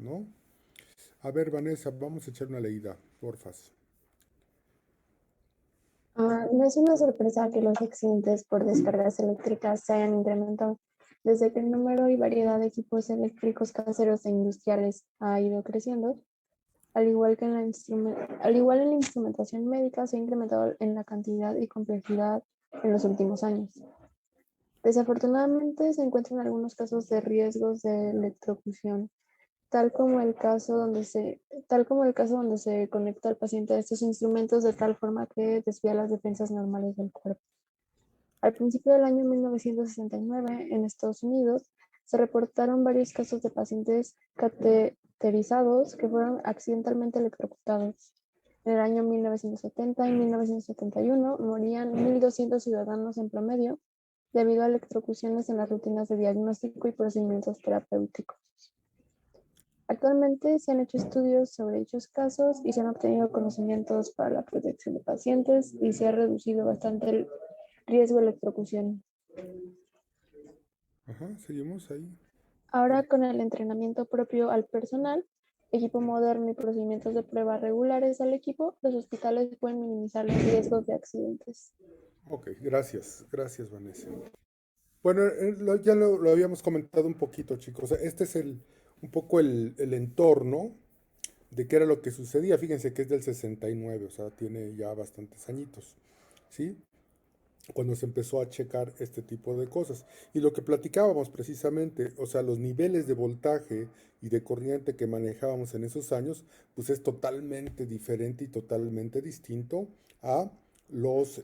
¿no? A ver, Vanessa, vamos a echar una leída, porfas. No es una sorpresa que los accidentes por descargas eléctricas se hayan incrementado, desde que el número y variedad de equipos eléctricos caseros e industriales ha ido creciendo, al igual en la instrumentación médica se ha incrementado en la cantidad y complejidad en los últimos años. Desafortunadamente se encuentran algunos casos de riesgos de electrocución, tal como el caso donde se conecta al paciente a estos instrumentos de tal forma que desvía las defensas normales del cuerpo. Al principio del año 1969, en Estados Unidos, se reportaron varios casos de pacientes cateterizados que fueron accidentalmente electrocutados. En el año 1970 y 1971 morían 1.200 ciudadanos en promedio debido a electrocuciones en las rutinas de diagnóstico y procedimientos terapéuticos. Actualmente se han hecho estudios sobre dichos casos y se han obtenido conocimientos para la protección de pacientes y se ha reducido bastante el riesgo de electrocución. Ajá, seguimos ahí. Ahora, con el entrenamiento propio al personal, equipo moderno y procedimientos de prueba regulares al equipo, los hospitales pueden minimizar los riesgos de accidentes. Ok, gracias, Vanessa. Bueno, ya lo habíamos comentado un poquito, chicos. Este es un poco el entorno de qué era lo que sucedía. Fíjense que es del 69, o sea, tiene ya bastantes añitos, ¿sí? Cuando se empezó a checar este tipo de cosas. Y lo que platicábamos precisamente, o sea, los niveles de voltaje y de corriente que manejábamos en esos años, pues es totalmente diferente y totalmente distinto a los,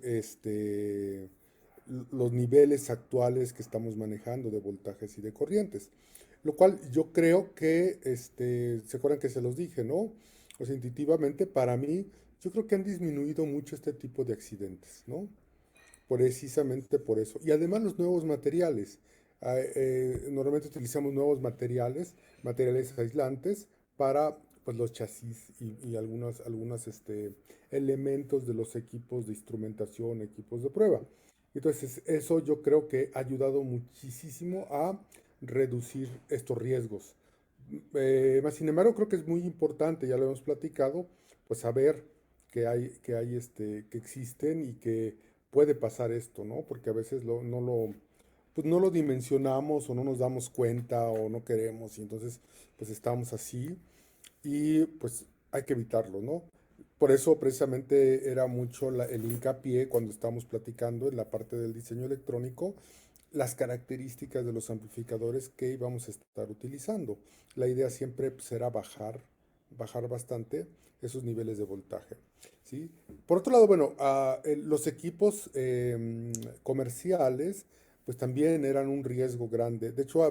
los niveles actuales que estamos manejando de voltajes y de corrientes. Lo cual yo creo que, se acuerdan que se los dije, ¿no? O sea, intuitivamente para mí, yo creo que han disminuido mucho este tipo de accidentes, ¿no? Precisamente por eso. Y además los nuevos materiales. Normalmente utilizamos nuevos materiales, materiales aislantes para pues, los chasis y algunos elementos de los equipos de instrumentación, equipos de prueba. Entonces, eso yo creo que ha ayudado muchísimo a reducir estos riesgos. Más sin embargo, creo que es muy importante, ya lo hemos platicado, pues saber que existen y que puede pasar esto, ¿no? Porque a veces pues no lo dimensionamos o no nos damos cuenta o no queremos y entonces pues estamos así y pues hay que evitarlo, ¿no? Por eso precisamente era mucho el hincapié cuando estábamos platicando en la parte del diseño electrónico, las características de los amplificadores que íbamos a estar utilizando. La idea siempre será bajar bastante esos niveles de voltaje. ¿Sí? Por otro lado, bueno, los equipos comerciales pues también eran un riesgo grande. De hecho,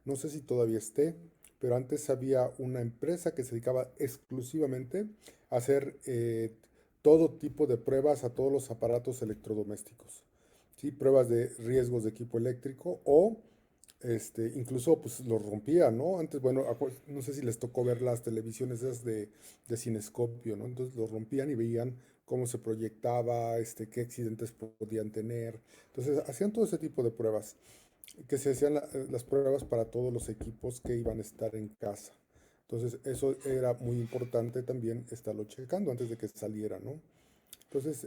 no sé si todavía esté, pero antes había una empresa que se dedicaba exclusivamente a hacer todo tipo de pruebas a todos los aparatos electrodomésticos. ¿Sí? Pruebas de riesgos de equipo eléctrico o incluso pues los rompía, ¿no? Antes, bueno, no sé si les tocó ver las televisiones esas de cinescopio, ¿no? Entonces los rompían y veían cómo se proyectaba, qué accidentes podían tener. Entonces hacían todo ese tipo de pruebas, que se hacían las pruebas para todos los equipos que iban a estar en casa. Entonces eso era muy importante también estarlo checando antes de que saliera, ¿no? Entonces,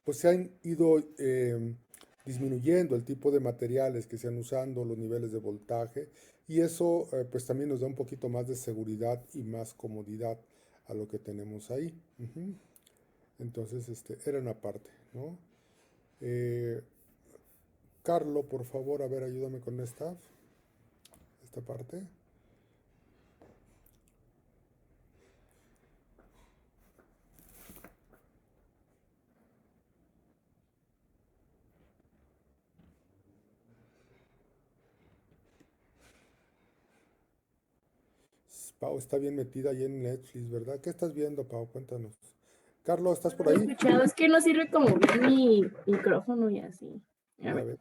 pues se han ido disminuyendo el tipo de materiales que se han usando, los niveles de voltaje, y eso pues también nos da un poquito más de seguridad y más comodidad a lo que tenemos ahí. Ujú. Entonces, era una parte, ¿no? Eh, Carlo, por favor, a ver, ayúdame con esta parte. Pau está bien metida ahí en Netflix, ¿verdad? ¿Qué estás viendo, Pau? Cuéntanos. Carlos, ¿estás No por lo he ahí? escuchado, es que no sirve como bien mi micrófono y así. A Ya ver, ves,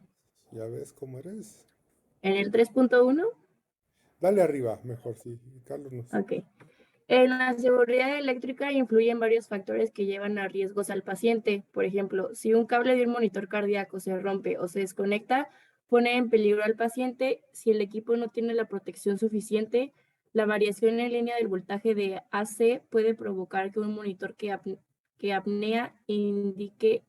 ya ves cómo eres. en el 3.1, Dale arriba, mejor, sí. Carlos nos. ok. En la seguridad eléctrica influyen varios factores que llevan a riesgos al paciente. Por ejemplo, si un cable de un monitor cardíaco se rompe o se desconecta, pone en peligro al paciente. Si el equipo no tiene la protección suficiente, La variación en línea del voltaje de AC puede provocar que un monitor que apnea indique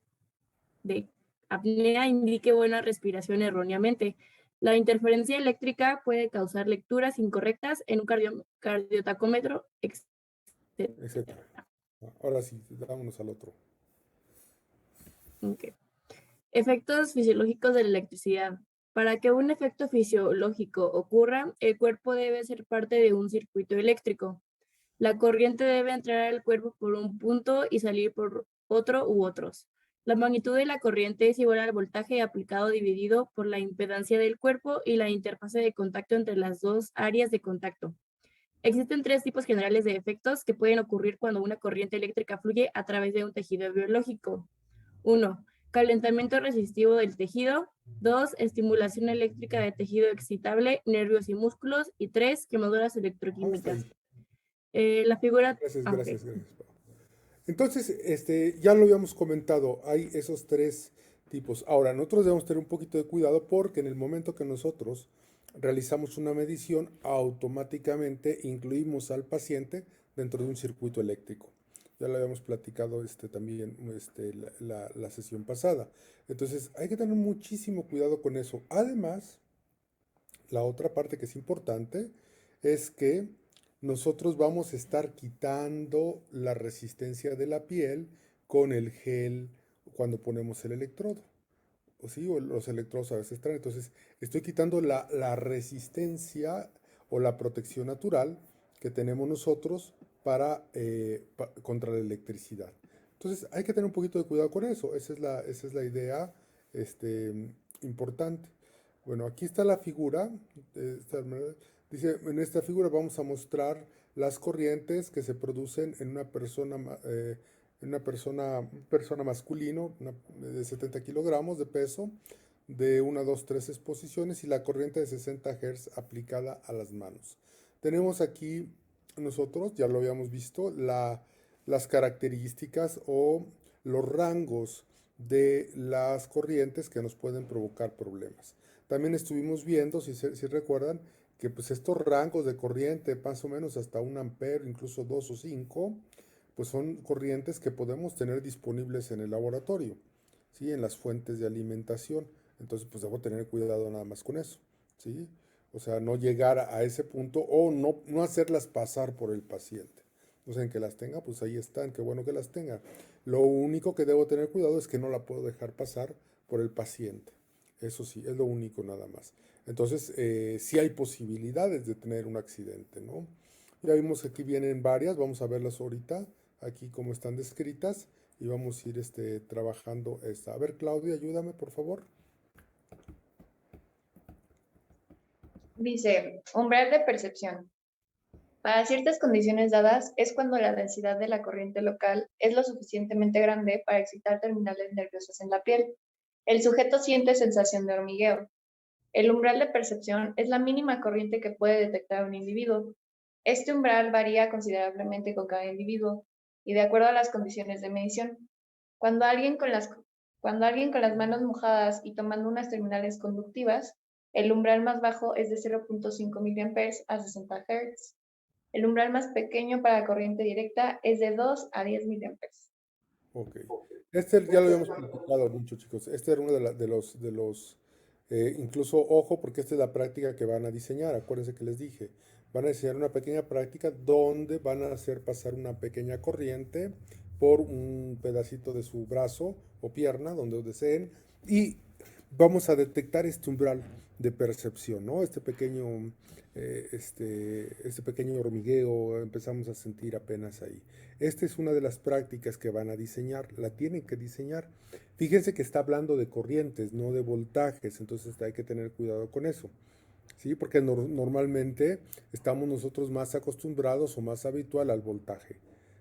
buena respiración erróneamente. La interferencia eléctrica puede causar lecturas incorrectas en un cardiotacómetro, etc. etcétera. Ahora sí, vámonos al otro. Ok. Efectos fisiológicos de la electricidad. Para que un efecto fisiológico ocurra, el cuerpo debe ser parte de un circuito eléctrico. La corriente debe entrar al cuerpo por un punto y salir por otro u otros. La magnitud de la corriente es igual al voltaje aplicado dividido por la impedancia del cuerpo y la interfase de contacto entre las dos áreas de contacto. Existen tres tipos generales de efectos que pueden ocurrir cuando una corriente eléctrica fluye a través de un tejido biológico. 1. Calentamiento resistivo del tejido. 2. Estimulación eléctrica de tejido excitable, nervios y músculos. Y 3. Quemaduras Hasta electroquímicas. ahí. La figura... Gracias, ok. gracias, gracias. Entonces, ya lo habíamos comentado, hay esos tres tipos. Ahora, nosotros debemos tener un poquito de cuidado porque en el momento que nosotros realizamos una medición, automáticamente incluimos al paciente dentro de un circuito eléctrico. Ya lo habíamos platicado también la sesión pasada. Entonces, hay que tener muchísimo cuidado con eso. Además, la otra parte que es importante es que nosotros vamos a estar quitando la resistencia de la piel con el gel cuando ponemos el electrodo. O sí, o los electrodos a veces traen. Entonces, estoy quitando la resistencia o la protección natural que tenemos nosotros contra la electricidad. Entonces, hay que tener un poquito de cuidado con eso. Esa es la idea importante. Bueno, aquí está la figura. Dice, en esta figura vamos a mostrar las corrientes que se producen en una persona masculino de 70 kilogramos de peso, de 1, 2, 3 exposiciones y la corriente de 60 Hz aplicada a las manos. Tenemos aquí nosotros, ya lo habíamos visto, las características o los rangos de las corrientes que nos pueden provocar problemas. También estuvimos viendo, si recuerdan, que pues estos rangos de corriente, más o menos hasta 1 ampere, incluso 2 o 5, pues son corrientes que podemos tener disponibles en el laboratorio, ¿sí? En las fuentes de alimentación. Entonces, pues debo tener cuidado nada más con eso, ¿sí? O sea, no llegar a ese punto o no hacerlas pasar por el paciente. O sea, en que las tenga, pues ahí están, qué bueno que las tenga. Lo único que debo tener cuidado es que no la puedo dejar pasar por el paciente. Eso sí, es lo único nada más. Entonces, sí hay posibilidades de tener un accidente, ¿no? Ya vimos que aquí vienen varias, vamos a verlas ahorita, aquí como están descritas, y vamos a ir trabajando esta. A ver, Claudia, ayúdame, por favor. Dice, umbral de percepción. Para ciertas condiciones dadas es cuando la densidad de la corriente local es lo suficientemente grande para excitar terminales nerviosas en la piel. El sujeto siente sensación de hormigueo. El umbral de percepción es la mínima corriente que puede detectar un individuo. Este umbral varía considerablemente con cada individuo y de acuerdo a las condiciones de medición. Cuando alguien con las manos mojadas y tomando unas terminales conductivas, el umbral más bajo es de 0.5 mA a 60 Hz. El umbral más pequeño para corriente directa es de 2 a 10 mA. Ok. Ya lo habíamos platicado mucho, chicos. Este era uno incluso ojo, porque esta es la práctica que van a diseñar. Acuérdense que les dije, van a diseñar una pequeña práctica donde van a hacer pasar una pequeña corriente por un pedacito de su brazo o pierna, donde deseen, y vamos a detectar este umbral de percepción, ¿no? Este pequeño hormigueo empezamos a sentir apenas ahí. Esta es una de las prácticas que van a diseñar, la tienen que diseñar. Fíjense que está hablando de corrientes, no de voltajes, entonces hay que tener cuidado con eso, ¿sí? Porque normalmente estamos nosotros más acostumbrados o más habitual al voltaje,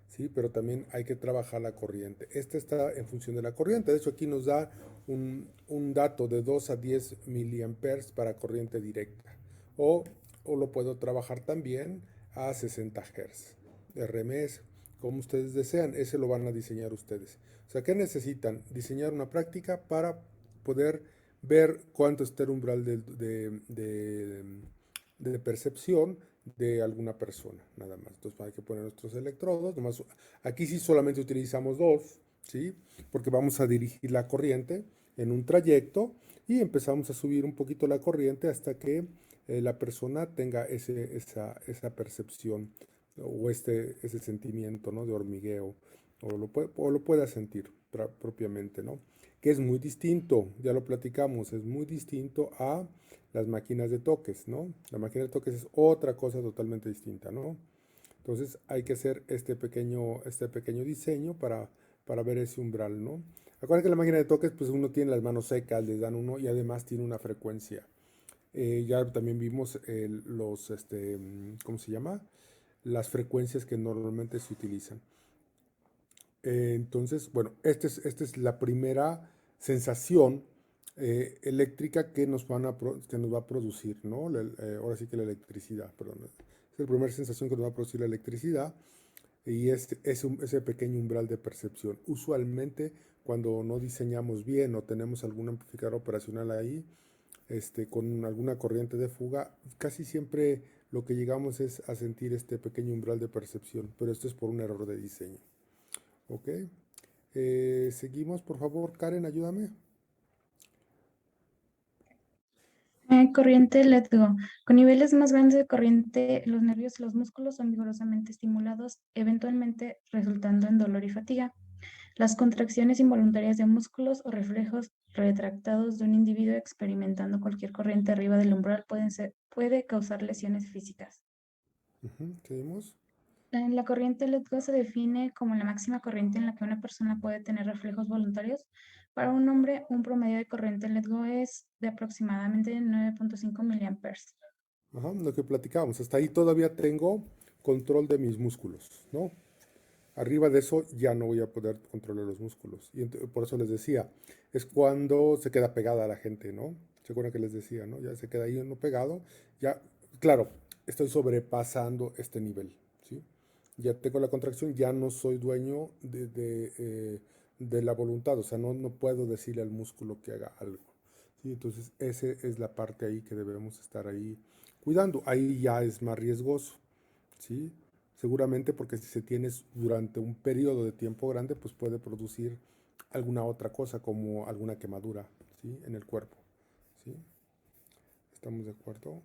¿sí? Pero también hay que trabajar la corriente. Esta está en función de la corriente. De hecho, aquí nos da un dato de 2 a 10 miliamperes para corriente directa. O lo puedo trabajar también a 60 Hz. RMS, como ustedes desean. Ese lo van a diseñar ustedes. O sea, ¿qué necesitan? Diseñar una práctica para poder ver cuánto está el umbral de percepción de alguna persona, nada más. Entonces hay que poner nuestros electrodos, nomás, aquí sí solamente utilizamos dos, ¿sí? Porque vamos a dirigir la corriente en un trayecto y empezamos a subir un poquito la corriente hasta que la persona tenga esa percepción o ese sentimiento, ¿no? De hormigueo, o lo pueda sentir propiamente, ¿no? Que es muy distinto, ya lo platicamos, es muy distinto a las máquinas de toques, ¿no? La máquina de toques es otra cosa totalmente distinta, ¿no? Entonces hay que hacer este pequeño diseño para ver ese umbral, ¿no? Acuérdense que la máquina de toques, pues uno tiene las manos secas, les dan uno y además tiene una frecuencia. Ya también vimos ¿cómo se llama? Las frecuencias que normalmente se utilizan. Entonces, bueno, esta es la primera sensación eléctrica que nos va a producir, ¿no? Ahora sí que la electricidad, perdón. Es la primera sensación que nos va a producir la electricidad y ese pequeño umbral de percepción. Usualmente, cuando no diseñamos bien o tenemos algún amplificador operacional ahí, con alguna corriente de fuga, casi siempre lo que llegamos es a sentir este pequeño umbral de percepción, pero esto es por un error de diseño. ¿Ok? Seguimos, por favor, Karen, ayúdame. Corriente Let Go. Con niveles más grandes de corriente, los nervios y los músculos son vigorosamente estimulados, eventualmente resultando en dolor y fatiga. Las contracciones involuntarias de músculos o reflejos retractados de un individuo experimentando cualquier corriente arriba del umbral puede causar lesiones físicas. Seguimos. La corriente Let Go se define como la máxima corriente en la que una persona puede tener reflejos voluntarios. Para un hombre, un promedio de corriente Let Go es de aproximadamente 9.5 miliamperes. Ajá, lo que platicábamos. Hasta ahí todavía tengo control de mis músculos, ¿no? Arriba de eso ya no voy a poder controlar los músculos. Y por eso les decía, es cuando se queda pegada a la gente, ¿no? ¿Se acuerdan que les decía, no? Ya se queda ahí uno pegado. Ya, claro, estoy sobrepasando este nivel, ¿sí? Ya tengo la contracción, ya no soy dueño de la voluntad, o sea, no puedo decirle al músculo que haga algo, ¿sí? Entonces, esa es la parte ahí que debemos estar ahí cuidando. Ahí ya es más riesgoso, ¿sí? Seguramente porque si se tiene durante un periodo de tiempo grande, pues puede producir alguna otra cosa, como alguna quemadura, ¿sí? En el cuerpo, ¿sí? ¿Estamos de acuerdo?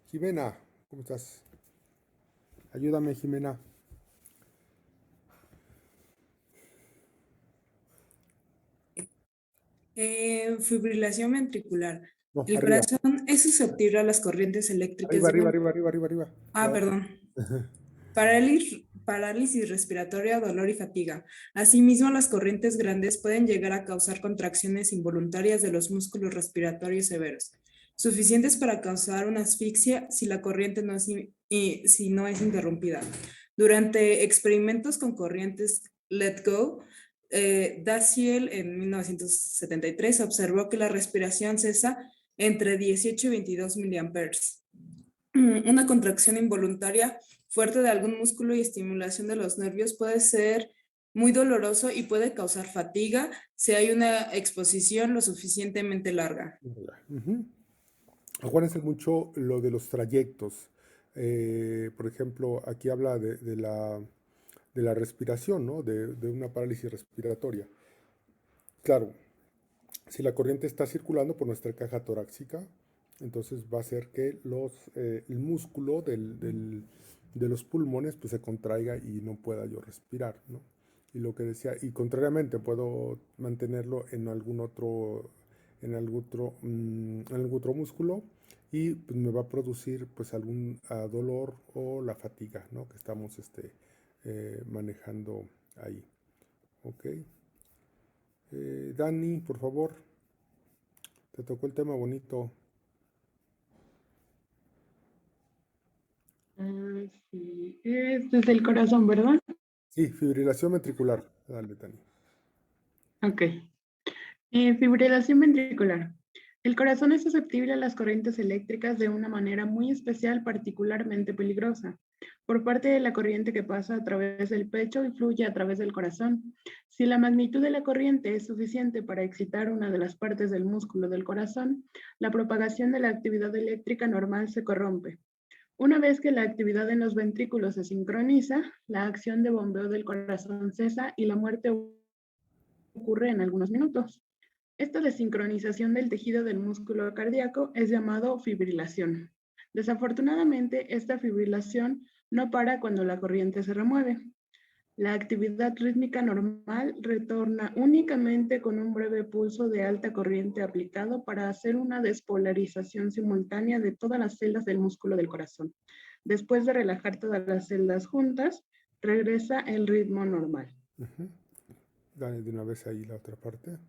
Jimena, ¿cómo estás? Ayúdame, Jimena. Fibrilación ventricular. No, El arriba, corazón es susceptible a las corrientes eléctricas arriba, de arriba, una... arriba, arriba, arriba, arriba. Ah, Ya. perdón. Parálisis respiratoria, dolor y fatiga. Asimismo, las corrientes grandes pueden llegar a causar contracciones involuntarias de los músculos respiratorios severos, suficientes para causar una asfixia si la corriente si no es interrumpida. Durante experimentos con corrientes Let Go, Daciel en 1973 observó que la respiración cesa entre 18 y 22 miliamperes. Una contracción involuntaria fuerte de algún músculo y estimulación de los nervios puede ser muy doloroso y puede causar fatiga si hay una exposición lo suficientemente larga. Uh-huh. Acuérdense mucho lo de los trayectos. Por ejemplo, aquí habla de la respiración, ¿no? De una parálisis respiratoria. Claro, si la corriente está circulando por nuestra caja torácica, entonces va a hacer que el músculo de los pulmones pues, se contraiga y no pueda yo respirar, ¿no? Y lo que decía, y contrariamente puedo mantenerlo en algún otro músculo y pues, me va a producir pues algún dolor o la fatiga, ¿no? Que estamos manejando ahí. ¿Ok? Dani, por favor, te tocó el tema bonito. Sí, este es el corazón, ¿verdad? Sí, fibrilación ventricular. Dale, Dani. Ok. Fibrilación ventricular. El corazón es susceptible a las corrientes eléctricas de una manera muy especial, particularmente peligrosa. por parte de la corriente que pasa a través del pecho y fluye a través del corazón. Si la magnitud de la corriente es suficiente para excitar una de las partes del músculo del corazón, la propagación de la actividad eléctrica normal se corrompe. Una vez que la actividad en los ventrículos se sincroniza, la acción de bombeo del corazón cesa y la muerte ocurre en algunos minutos. Esta desincronización del tejido del músculo cardíaco es llamado fibrilación. Desafortunadamente, esta fibrilación no para cuando la corriente se remueve. La actividad rítmica normal retorna únicamente con un breve pulso de alta corriente aplicado para hacer una despolarización simultánea de todas las celdas del músculo del corazón. Después de relajar todas las celdas juntas, regresa el ritmo normal. Dale de una vez ahí la otra parte.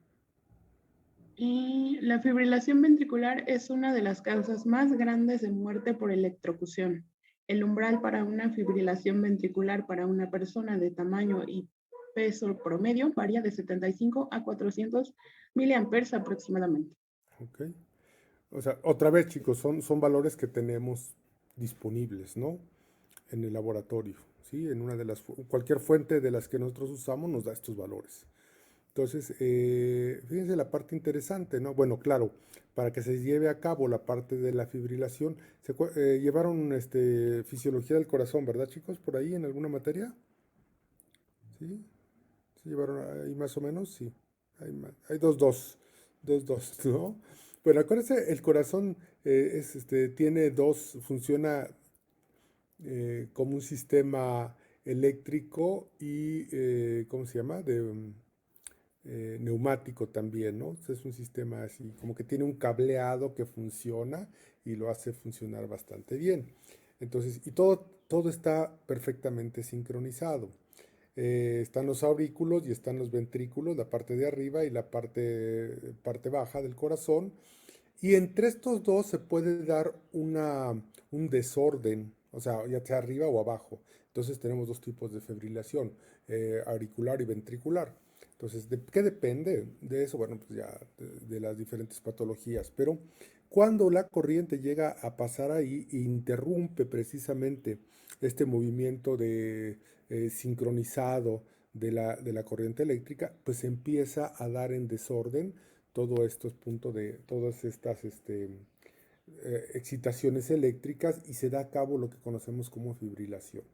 Y la fibrilación ventricular es una de las causas más grandes de muerte por electrocución. El umbral para una fibrilación ventricular para una persona de tamaño y peso promedio varía de 75 a 400 miliamperes aproximadamente. Ok. O sea, otra vez, chicos, son valores que tenemos disponibles, ¿no? En el laboratorio, ¿sí? En una de las, cualquier fuente de las que nosotros usamos nos da estos valores. Entonces, fíjense la parte interesante, ¿no? Bueno, claro, para que se lleve a cabo la parte de la fibrilación, llevaron fisiología del corazón, ¿verdad, chicos? Por ahí en alguna materia. ¿Sí? ¿Sí llevaron ahí más o menos? Sí. Hay dos, ¿no? Bueno, acuérdense, el corazón tiene dos, funciona como un sistema eléctrico y, ¿cómo se llama? Neumático también, ¿no? Es un sistema así, como que tiene un cableado que funciona y lo hace funcionar bastante bien. Entonces, y todo está perfectamente sincronizado. Están los aurículos y están los ventrículos, la parte de arriba y la parte baja del corazón. Y entre estos dos se puede dar un desorden, o sea, ya sea arriba o abajo. Entonces tenemos dos tipos de fibrilación, auricular y ventricular. Entonces, ¿qué depende de eso? Bueno, pues ya de las diferentes patologías. Pero cuando la corriente llega a pasar ahí e interrumpe precisamente este movimiento sincronizado de la corriente eléctrica, pues empieza a dar en desorden todos estos puntos todas estas excitaciones eléctricas y se da a cabo lo que conocemos como fibrilación.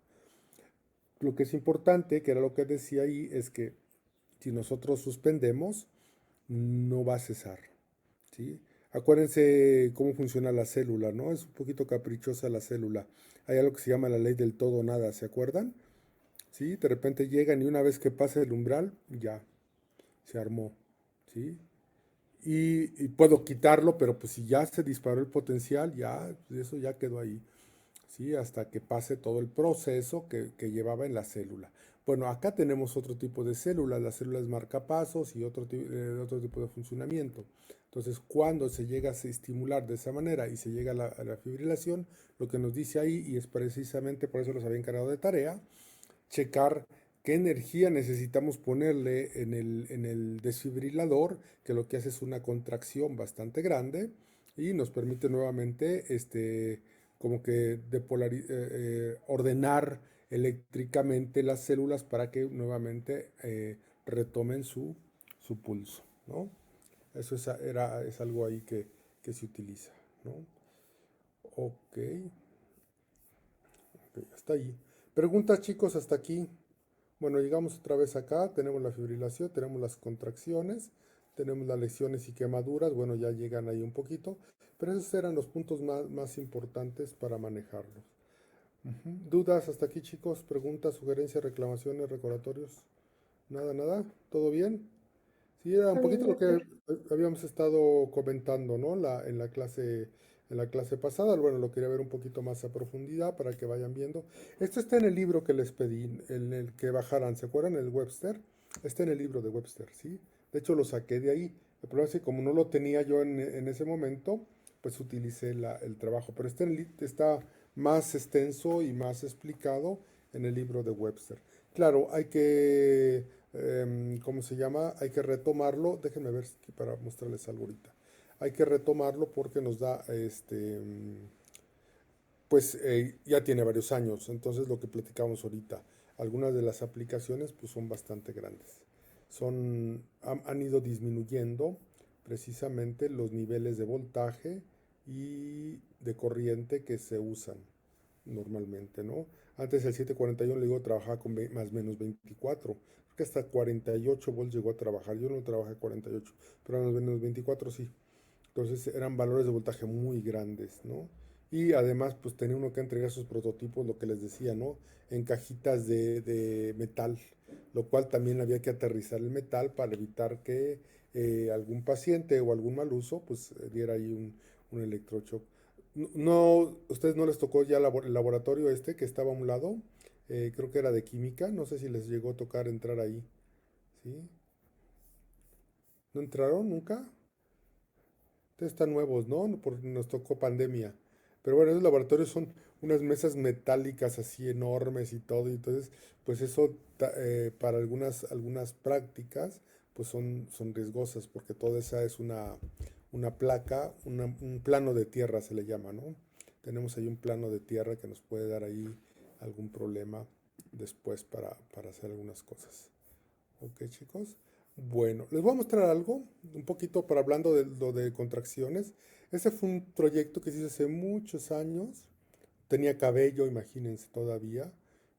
Lo que es importante, que era lo que decía ahí, es que si nosotros suspendemos, no va a cesar, ¿sí? Acuérdense cómo funciona la célula, ¿no? Es un poquito caprichosa la célula. Hay algo que se llama la ley del todo o nada, ¿se acuerdan? ¿Sí? De repente llegan y una vez que pasa el umbral, ya, se armó, ¿sí? Y puedo quitarlo, pero pues si ya se disparó el potencial, ya, eso ya quedó ahí, ¿sí? Hasta que pase todo el proceso que llevaba en la célula. Bueno, acá tenemos otro tipo de células, las células marcapasos y otro tipo de funcionamiento. Entonces, cuando se llega a estimular de esa manera y se llega a la fibrilación, lo que nos dice ahí, y es precisamente por eso los había encargado de tarea, checar qué energía necesitamos ponerle en el desfibrilador, que lo que hace es una contracción bastante grande y nos permite nuevamente como que ordenar eléctricamente las células para que nuevamente retomen su pulso, ¿no? Eso es algo ahí que se utiliza, ¿no? Ok, hasta ahí. Preguntas, chicos, hasta aquí. Bueno, llegamos otra vez acá, tenemos la fibrilación, tenemos las contracciones, tenemos las lesiones y quemaduras, bueno, ya llegan ahí un poquito, pero esos eran los puntos más importantes para manejarlos. ¿Dudas hasta aquí, chicos? ¿Preguntas, sugerencias, reclamaciones, recordatorios? Nada, ¿todo bien? Sí, era un poquito lo que habíamos estado comentando, ¿no? En la clase pasada. Bueno, lo quería ver un poquito más a profundidad para que vayan viendo. Esto está en el libro que les pedí, en el que bajaran, ¿se acuerdan? El Webster. Está en el libro de Webster, ¿sí? De hecho, lo saqué de ahí. El problema es que como no lo tenía yo en ese momento, pues utilicé el trabajo. Pero está más extenso y más explicado en el libro de Webster. Claro, hay que ¿cómo se llama? Hay que retomarlo. Déjenme ver aquí para mostrarles algo ahorita. Hay que retomarlo porque nos da pues ya tiene varios años, entonces lo que platicamos ahorita, algunas de las aplicaciones pues son bastante grandes. Han ido disminuyendo precisamente los niveles de voltaje y de corriente que se usan normalmente, ¿no? Antes el 741 le digo trabajaba con más o menos 24, creo que hasta 48 volts llegó a trabajar, yo no trabajé 48, pero más o menos 24 sí. Entonces eran valores de voltaje muy grandes, ¿no? Y además, pues tenía uno que entregar sus prototipos, lo que les decía, ¿no? En cajitas de metal, lo cual también había que aterrizar el metal para evitar que algún paciente o algún mal uso, pues diera ahí un electroshock. No, ¿ustedes no les tocó ya el laboratorio este que estaba a un lado? Creo que era de química, no sé si les llegó a tocar entrar ahí, ¿sí? ¿No entraron nunca? Ustedes están nuevos, ¿no? Porque nos tocó pandemia. Pero bueno, esos laboratorios son unas mesas metálicas así enormes y todo. Y entonces, pues eso para algunas prácticas, pues son riesgosas, porque toda esa es una placa, un plano de tierra se le llama, ¿no? Tenemos ahí un plano de tierra que nos puede dar ahí algún problema después para hacer algunas cosas. Ok, chicos. Bueno, les voy a mostrar algo, un poquito para hablando de lo de contracciones. Ese fue un proyecto que se hizo hace muchos años. Tenía cabello, imagínense, todavía.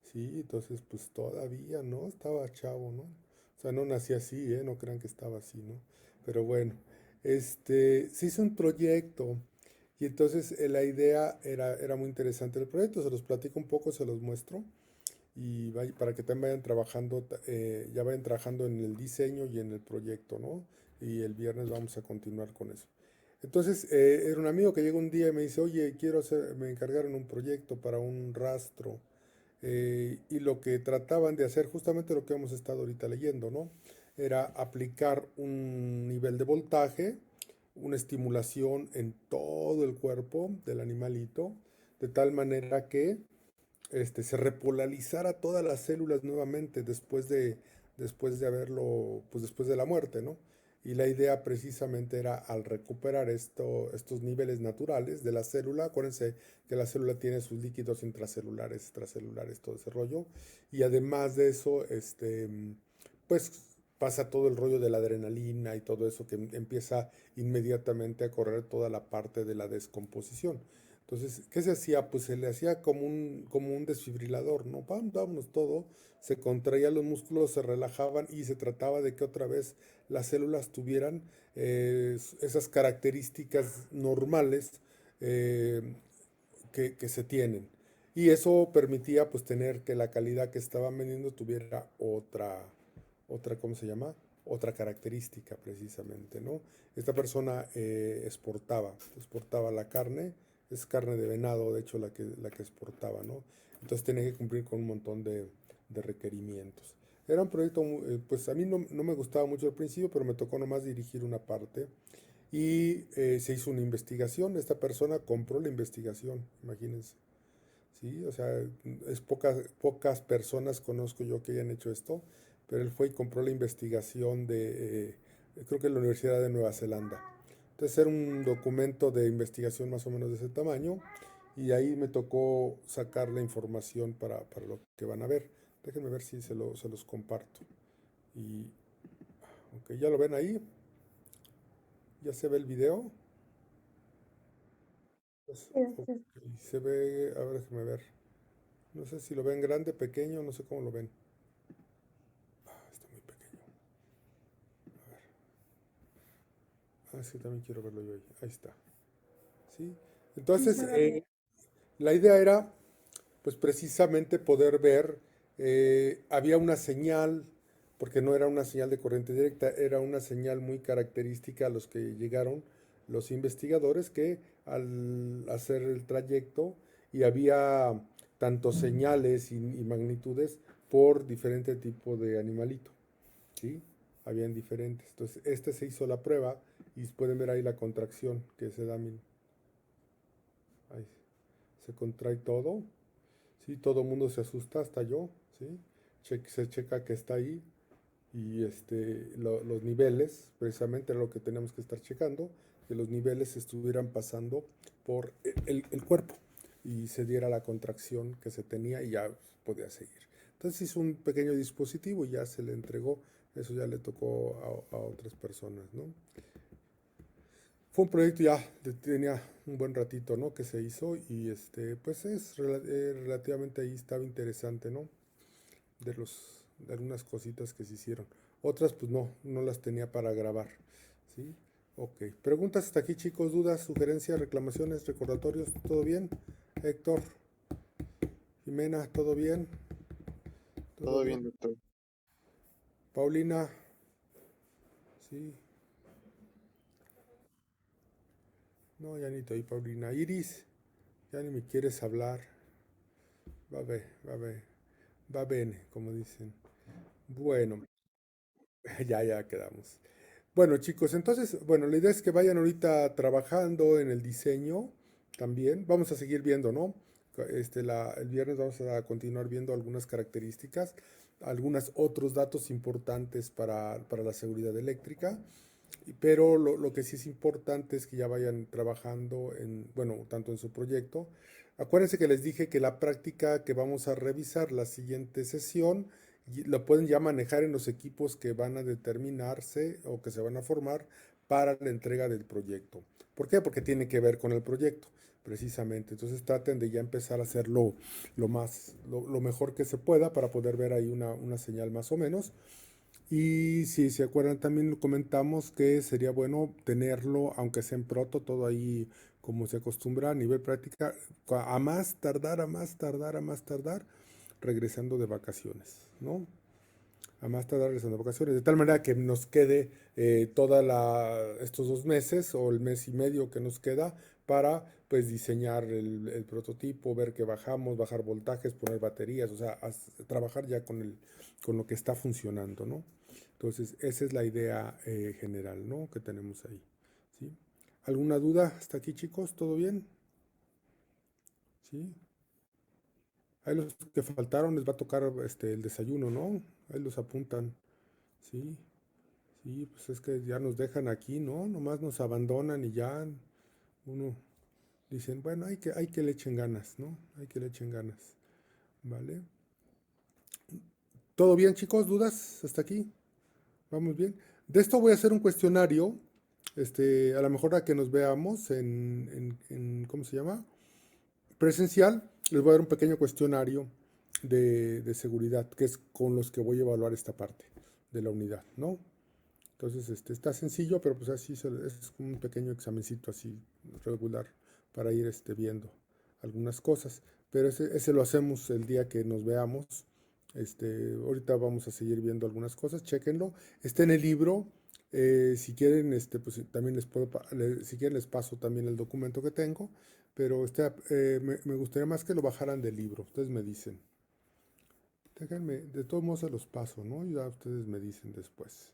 Sí, entonces pues todavía, ¿no? Estaba chavo, ¿no? O sea, no nací así, ¿eh? No crean que estaba así, ¿no? Pero bueno, se hizo un proyecto y entonces la idea era muy interesante el proyecto. Se los platico un poco, se los muestro y para que también vayan trabajando, ya vayan trabajando en el diseño y en el proyecto, ¿no? Y el viernes vamos a continuar con eso. Entonces, era un amigo que llega un día y me dice, oye, me encargaron un proyecto para un rastro. Y lo que trataban de hacer, justamente lo que hemos estado ahorita leyendo, ¿no? Era aplicar un nivel de voltaje, una estimulación en todo el cuerpo del animalito, de tal manera que se repolarizara todas las células nuevamente después de haberlo, pues después de la muerte, ¿no? Y la idea precisamente era al recuperar estos niveles naturales de la célula, acuérdense que la célula tiene sus líquidos intracelulares, extracelulares, todo ese rollo, y además de eso, pues pasa todo el rollo de la adrenalina y todo eso que empieza inmediatamente a correr toda la parte de la descomposición. Entonces, ¿qué se hacía? Pues se le hacía como un desfibrilador, ¿no? Pam, vámonos todo, se contraían los músculos, se relajaban y se trataba de que otra vez las células tuvieran esas características normales eh, que se tienen. Y eso permitía pues tener que la calidad que estaban vendiendo tuviera ¿cómo se llama? Otra característica precisamente, ¿no? Esta persona exportaba la carne, es carne de venado, de hecho, la que exportaba, ¿no? Entonces tenía que cumplir con un montón de requerimientos. Era un proyecto, pues a mí no me gustaba mucho al principio, pero me tocó nomás dirigir una parte y se hizo una investigación. Esta persona compró la investigación, imagínense. Sí, o sea, pocas personas conozco yo que hayan hecho esto, pero él fue y compró la investigación creo que en la Universidad de Nueva Zelanda. Entonces era un documento de investigación más o menos de ese tamaño y ahí me tocó sacar la información para lo que van a ver. Déjenme ver si se los comparto. Y, ok, ya lo ven ahí, ya se ve el video. Pues, ok, se ve, a ver, déjenme ver. No sé si lo ven grande, pequeño, no sé cómo lo ven. Está muy pequeño. Sí, también quiero verlo yo ahí. Ahí está. ¿Sí? Sí, Entonces, se ve bien. la idea era, pues precisamente poder ver, había una señal, porque no era una señal de corriente directa, era una señal muy característica a los que llegaron los investigadores que al hacer el trayecto y había tanto señales y magnitudes por diferente tipo de animalito. ¿Sí? Habían diferentes. Entonces, se hizo la prueba y pueden ver ahí la contracción que se da. Ahí se contrae todo. ¿Sí? Todo el mundo se asusta, hasta yo. ¿Sí? Se checa que está ahí y los niveles, precisamente era lo que tenemos que estar checando, que los niveles estuvieran pasando por el cuerpo. y se diera la contracción que se tenía y ya podía seguir. Entonces hizo un pequeño dispositivo y ya se le entregó. Eso ya le tocó a otras personas, ¿no? Fue un proyecto ya, tenía un buen ratito, ¿no? Que se hizo y pues relativamente ahí estaba interesante, ¿no? De algunas cositas que se hicieron. Otras pues no las tenía para grabar, ¿sí? Ok. Preguntas hasta aquí, chicos, dudas, sugerencias, reclamaciones, recordatorios, ¿todo bien? Héctor, Jimena, ¿todo bien? Todo bien, doctor. Paulina, sí. No, ya ni te oí, Paulina. Iris, ya ni me quieres hablar. Va bene, como dicen. Bueno, ya quedamos. Bueno, chicos, entonces, bueno, la idea es que vayan ahorita trabajando en el diseño también. Vamos a seguir viendo, ¿no? El viernes vamos a continuar viendo algunas características, algunos otros datos importantes para la seguridad eléctrica. Pero lo que sí es importante es que ya vayan trabajando bueno, tanto en su proyecto. Acuérdense que les dije que la práctica que vamos a revisar la siguiente sesión lo pueden ya manejar en los equipos que van a determinarse o que se van a formar para la entrega del proyecto. ¿Por qué? Porque tiene que ver con el proyecto, precisamente. Entonces traten de ya empezar a hacerlo lo mejor que se pueda para poder ver ahí una señal más o menos. Y si se acuerdan, también lo comentamos que sería bueno tenerlo, aunque sea en proto, todo ahí como se acostumbra a nivel práctica, a más tardar, regresando de vacaciones, ¿no? A más tardar regresando de vacaciones, de tal manera que nos quede estos 2 meses o el mes y medio que nos queda para pues diseñar el prototipo, ver que bajar voltajes, poner baterías, o sea, trabajar ya con lo que está funcionando, ¿no? Entonces, esa es la idea general, ¿no? Que tenemos ahí, ¿sí? ¿Alguna duda hasta aquí, chicos? ¿Todo bien? ¿Sí? Ahí los que faltaron les va a tocar el desayuno, ¿no? Ahí los apuntan, ¿sí? Sí, pues es que ya nos dejan aquí, ¿no? Nomás nos abandonan y ya uno dicen, bueno, hay que le echen ganas, ¿no? Hay que le echen ganas, ¿vale? ¿Todo bien, chicos? ¿Dudas hasta aquí? ¿Vamos bien? De esto voy a hacer un cuestionario, a lo mejor a que nos veamos ¿cómo se llama? Presencial, les voy a dar un pequeño cuestionario de seguridad, que es con los que voy a evaluar esta parte de la unidad, ¿no? Entonces, está sencillo, pero pues así es un pequeño examencito así regular para ir viendo algunas cosas. Pero ese lo hacemos el día que nos veamos. Ahorita vamos a seguir viendo algunas cosas, chéquenlo. Está en el libro. Si quieren, pues también si quieren les paso también el documento que tengo. Pero me gustaría más que lo bajaran del libro. Ustedes me dicen. Déjenme, de todos modos se los paso, ¿no? Y ya ustedes me dicen después.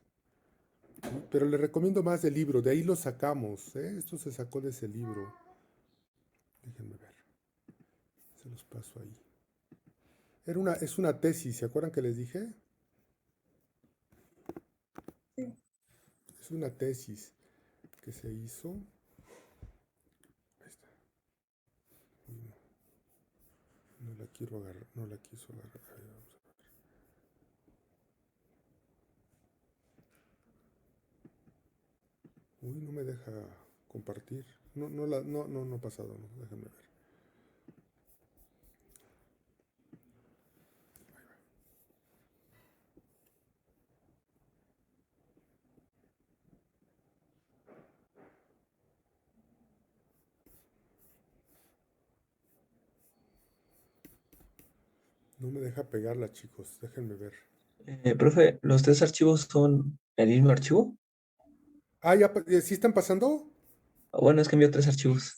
Pero les recomiendo más del libro, de ahí lo sacamos, ¿eh? Esto se sacó de ese libro. Déjenme ver. Se los paso ahí. Es una tesis, ¿se acuerdan que les dije? Sí. Es una tesis que se hizo. Ahí está. No la quiero agarrar, no la quiso agarrar. A ver, vamos a ver. Uy, no me deja compartir. No ha pasado, no, déjenme ver. No me deja pegarla, chicos, déjenme ver. Profe, ¿los 3 archivos son el mismo archivo? Ah, ¿sí están pasando? Bueno, es que envió 3 archivos.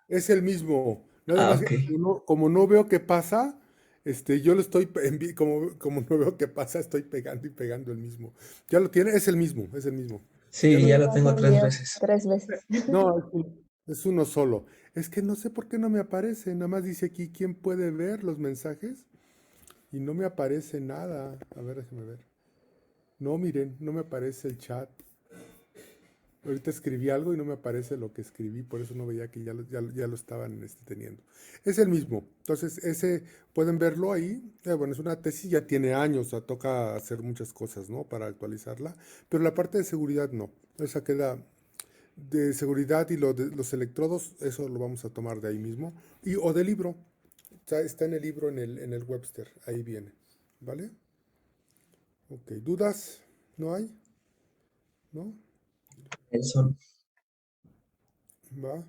Es el mismo. Nada Ah, más que ok. como no veo qué pasa, yo lo estoy, como no veo qué pasa, estoy pegando y pegando el mismo. ¿Ya lo tiene? Es el mismo, es el mismo. Ya Sí, lo- ya Ya lo tengo se 3 envió veces. 3 veces. no, es uno solo. Es que no sé por qué no me aparece. Nada más dice aquí, ¿quién puede ver los mensajes? Y no me aparece nada. A ver, déjame ver. No, miren, no me aparece el chat. Ahorita escribí algo y no me aparece lo que escribí, por eso no veía que ya lo estaban teniendo. Es el mismo. Entonces, ese pueden verlo ahí. Bueno, es una tesis, ya tiene años, o sea, toca hacer muchas cosas, ¿no? Para actualizarla. Pero la parte de seguridad no. Esa queda de seguridad y los electrodos, eso lo vamos a tomar de ahí mismo. O del libro. Está en el libro, en el Webster. Ahí viene. ¿Vale? Ok. ¿Dudas? ¿No hay? ¿No? Nelson, Va.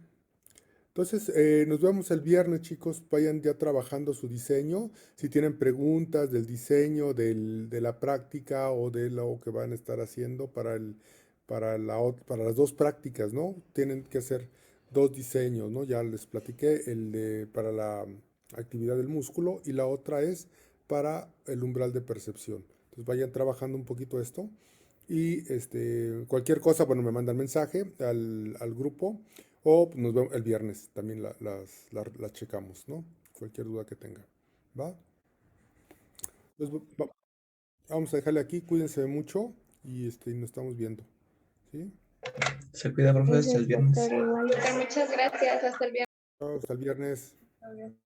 Entonces, nos vemos el viernes, chicos. Vayan ya trabajando su diseño. Si tienen preguntas del diseño, de la práctica o de lo que van a estar haciendo para las dos prácticas, ¿no? Tienen que hacer dos diseños, ¿no? Ya les platiqué para la actividad del músculo y la otra es para el umbral de percepción. Entonces, vayan trabajando un poquito esto. Y cualquier cosa, bueno, me mandan mensaje al grupo o nos vemos el viernes. También las checamos, ¿no? Cualquier duda que tenga. ¿Va? Entonces, vamos a dejarle aquí. Cuídense mucho y nos estamos viendo. ¿Sí? se cuida, profe, hasta el Gracias, viernes. doctor, igual. Muchas gracias. Hasta el viernes. Chao, hasta el viernes. Adiós.